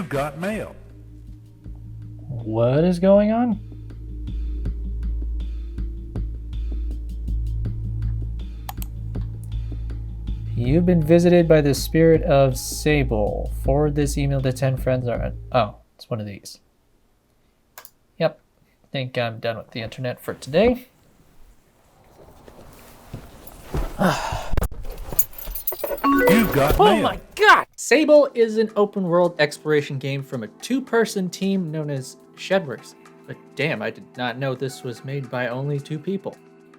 got mail. What is going on? You've been visited by the spirit of Sable. Forward this email to 10 friends. Oh, it's one of these. Yep. Think I'm done with the internet for today. You got Oh mail. my god! Sable is an open world exploration game from a two-person team known as Shedworks. But damn, I did not know this was made by only two people.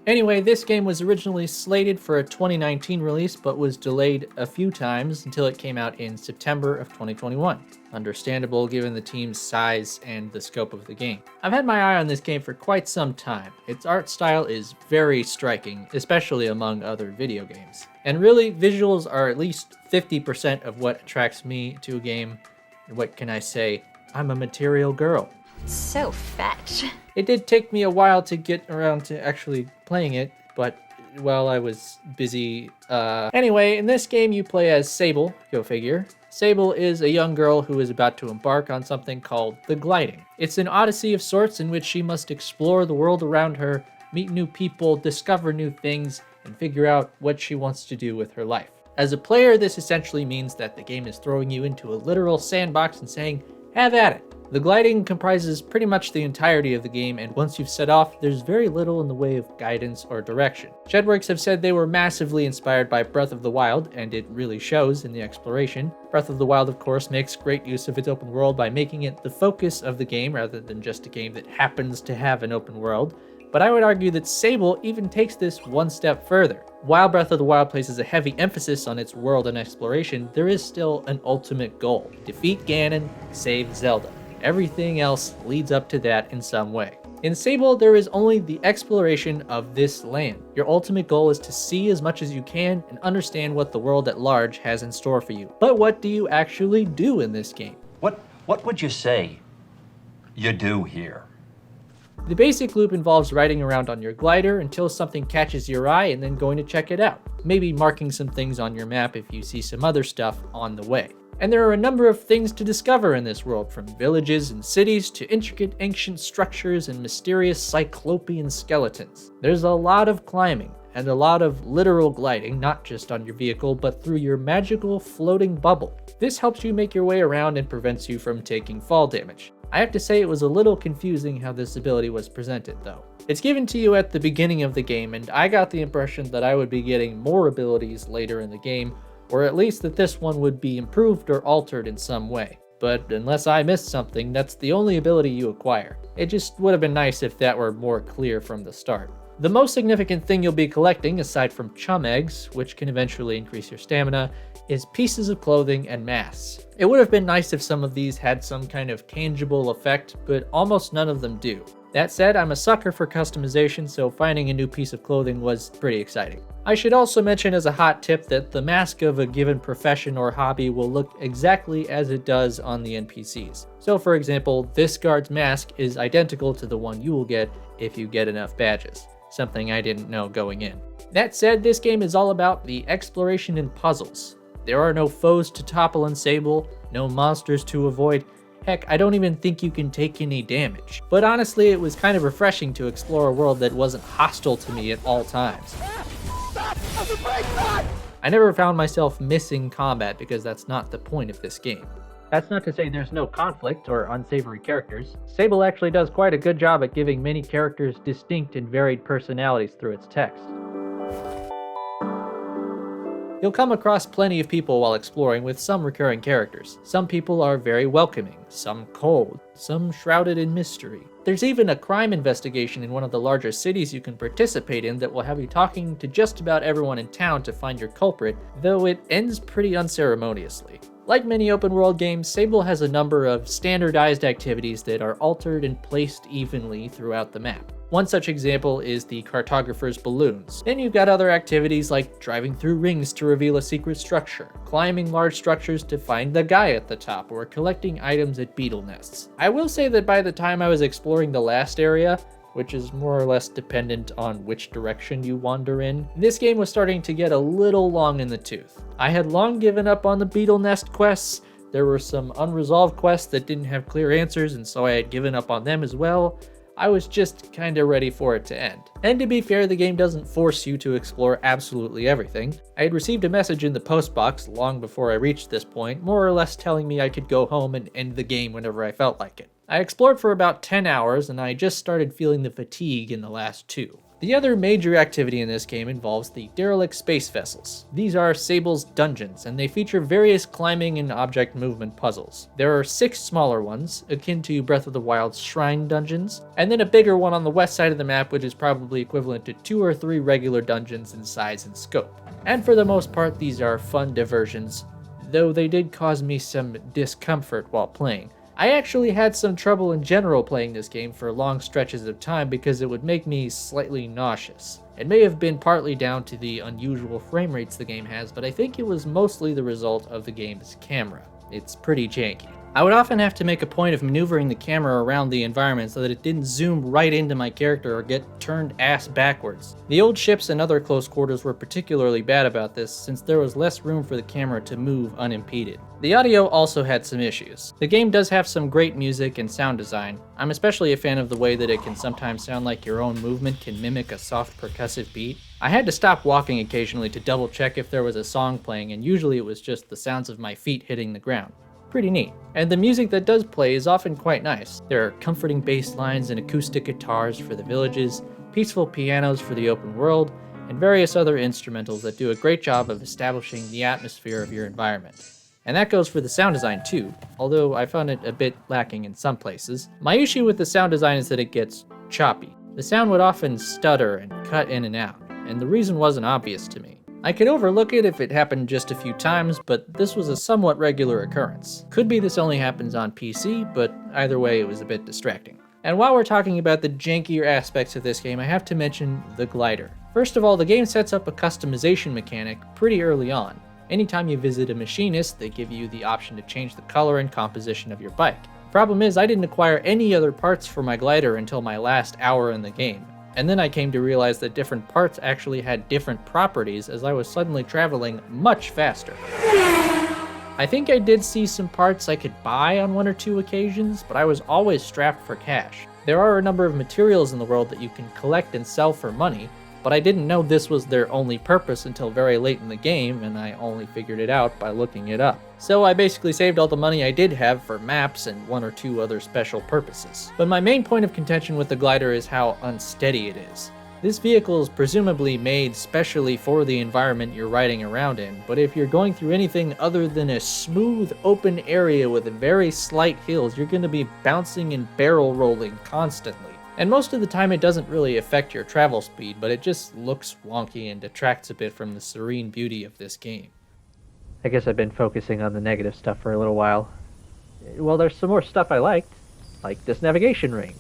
Anyway, this game was originally slated for a 2019 release, but was delayed a few times until it came out in September of 2021. Understandable given the team's size and the scope of the game. I've had my eye on this game for quite some time. Its art style is very striking, especially among other video games. And really, visuals are at least 50% of what attracts me to a game. And what can I say? I'm a material girl. So fetch. It did take me a while to get around to actually playing it, but while I was busy. Anyway, in this game you play as Sable, go figure. Sable is a young girl who is about to embark on something called the gliding. It's an odyssey of sorts in which she must explore the world around her, meet new people, discover new things, and figure out what she wants to do with her life. As a player, this essentially means that the game is throwing you into a literal sandbox and saying, have at it. The gliding comprises pretty much the entirety of the game, and once you've set off, there's very little in the way of guidance or direction. Shedworks have said they were massively inspired by Breath of the Wild, and it really shows in the exploration. Breath of the Wild, of course, makes great use of its open world by making it the focus of the game rather than just a game that happens to have an open world. But I would argue that Sable even takes this one step further. While Breath of the Wild places a heavy emphasis on its world and exploration, there is still an ultimate goal. Defeat Ganon, save Zelda. Everything else leads up to that in some way. In Sable, there is only the exploration of this land. Your ultimate goal is to see as much as you can and understand what the world at large has in store for you. But what do you actually do in this game? What would you say you do here? The basic loop involves riding around on your glider until something catches your eye and then going to check it out. Maybe marking some things on your map if you see some other stuff on the way. And there are a number of things to discover in this world, from villages and cities to intricate ancient structures and mysterious cyclopean skeletons. There's a lot of climbing and a lot of literal gliding, not just on your vehicle, but through your magical floating bubble. This helps you make your way around and prevents you from taking fall damage. I have to say it was a little confusing how this ability was presented though. It's given to you at the beginning of the game, and I got the impression that I would be getting more abilities later in the game, or at least that this one would be improved or altered in some way. But unless I missed something, that's the only ability you acquire. It just would have been nice if that were more clear from the start. The most significant thing you'll be collecting, aside from chum eggs, which can eventually increase your stamina, is pieces of clothing and masks. It would have been nice if some of these had some kind of tangible effect, but almost none of them do. That said, I'm a sucker for customization, so finding a new piece of clothing was pretty exciting. I should also mention as a hot tip that the mask of a given profession or hobby will look exactly as it does on the NPCs. So for example, this guard's mask is identical to the one you will get if you get enough badges, something I didn't know going in. That said, this game is all about the exploration and puzzles. There are no foes to topple in Sable, no monsters to avoid. Heck, I don't even think you can take any damage. But honestly, it was kind of refreshing to explore a world that wasn't hostile to me at all times. I never found myself missing combat because that's not the point of this game. That's not to say there's no conflict or unsavory characters. Sable actually does quite a good job at giving many characters distinct and varied personalities through its text. You'll come across plenty of people while exploring, with some recurring characters. Some people are very welcoming, some cold, some shrouded in mystery. There's even a crime investigation in one of the larger cities you can participate in that will have you talking to just about everyone in town to find your culprit, though it ends pretty unceremoniously. Like many open world games, Sable has a number of standardized activities that are altered and placed evenly throughout the map. One such example is the cartographer's balloons. Then you've got other activities like driving through rings to reveal a secret structure, climbing large structures to find the guy at the top, or collecting items at beetle nests. I will say that by the time I was exploring the last area, which is more or less dependent on which direction you wander in, this game was starting to get a little long in the tooth. I had long given up on the beetle nest quests, There were some unresolved quests that didn't have clear answers, and so I had given up on them as well. I was just kinda ready for it to end. And to be fair, the game doesn't force you to explore absolutely everything. I had received a message in the post box long before I reached this point, more or less telling me I could go home and end the game whenever I felt like it. I explored for about 10 hours, and I just started feeling the fatigue in the last 2. The other major activity in this game involves the derelict space vessels. These are Sable's dungeons, and they feature various climbing and object movement puzzles. There are 6 smaller ones, akin to Breath of the Wild's shrine dungeons, and then a bigger one on the west side of the map, which is probably equivalent to 2 or 3 regular dungeons in size and scope. And for the most part, these are fun diversions, though they did cause me some discomfort while playing. I actually had some trouble in general playing this game for long stretches of time because it would make me slightly nauseous. It may have been partly down to the unusual frame rates the game has, but I think it was mostly the result of the game's camera. It's pretty janky. I would often have to make a point of maneuvering the camera around the environment so that it didn't zoom right into my character or get turned ass backwards. The old ships and other close quarters were particularly bad about this since there was less room for the camera to move unimpeded. The audio also had some issues. The game does have some great music and sound design. I'm especially a fan of the way that it can sometimes sound like your own movement can mimic a soft percussive beat. I had to stop walking occasionally to double check if there was a song playing, and usually it was just the sounds of my feet hitting the ground. Pretty neat. And the music that does play is often quite nice. There are comforting bass lines and acoustic guitars for the villages, peaceful pianos for the open world, and various other instrumentals that do a great job of establishing the atmosphere of your environment. And that goes for the sound design too, although I found it a bit lacking in some places. My issue with the sound design is that it gets choppy. The sound would often stutter and cut in and out, and the reason wasn't obvious to me. I could overlook it if it happened just a few times, but this was a somewhat regular occurrence. Could be this only happens on PC, but either way it was a bit distracting. And while we're talking about the jankier aspects of this game, I have to mention the glider. First of all, the game sets up a customization mechanic pretty early on. Anytime you visit a machinist, they give you the option to change the color and composition of your bike. Problem is, I didn't acquire any other parts for my glider until my last hour in the game. And then I came to realize that different parts actually had different properties as I was suddenly traveling much faster. I think I did see some parts I could buy on 1 or 2 occasions, but I was always strapped for cash. There are a number of materials in the world that you can collect and sell for money, but I didn't know this was their only purpose until very late in the game, and I only figured it out by looking it up. So I basically saved all the money I did have for maps and 1 or 2 other special purposes. But my main point of contention with the glider is how unsteady it is. This vehicle is presumably made specially for the environment you're riding around in, but if you're going through anything other than a smooth, open area with very slight hills, you're going to be bouncing and barrel rolling constantly. And most of the time it doesn't really affect your travel speed, but it just looks wonky and detracts a bit from the serene beauty of this game. I guess I've been focusing on the negative stuff for a little while. Well, there's some more stuff I liked, like this navigation ring.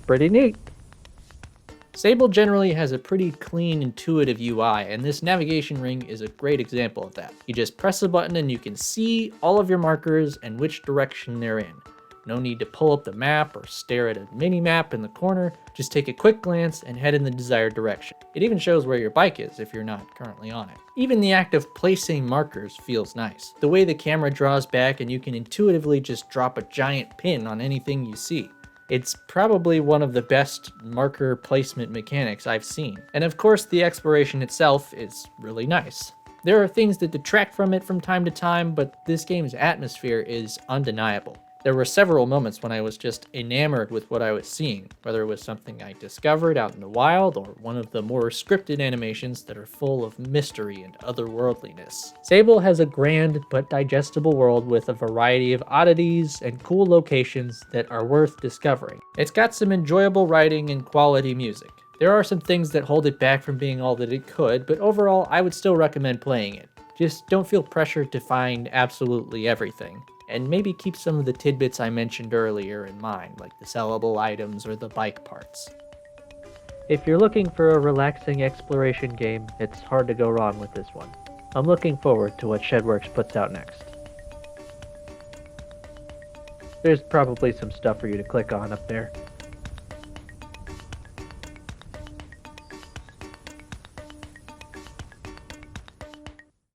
Pretty neat. Sable generally has a pretty clean, intuitive UI, and this navigation ring is a great example of that. You just press a button and you can see all of your markers and which direction they're in. No need to pull up the map or stare at a mini-map in the corner, just take a quick glance and head in the desired direction. It even shows where your bike is if you're not currently on it. Even the act of placing markers feels nice. The way the camera draws back and you can intuitively just drop a giant pin on anything you see. It's probably one of the best marker placement mechanics I've seen. And of course, the exploration itself is really nice. There are things that detract from it from time to time, but this game's atmosphere is undeniable. There were several moments when I was just enamored with what I was seeing, whether it was something I discovered out in the wild or one of the more scripted animations that are full of mystery and otherworldliness. Sable has a grand but digestible world with a variety of oddities and cool locations that are worth discovering. It's got some enjoyable writing and quality music. There are some things that hold it back from being all that it could, but overall I would still recommend playing it. Just don't feel pressured to find absolutely everything. And maybe keep some of the tidbits I mentioned earlier in mind, like the sellable items or the bike parts. If you're looking for a relaxing exploration game, it's hard to go wrong with this one. I'm looking forward to what Shedworks puts out next. There's probably some stuff for you to click on up there.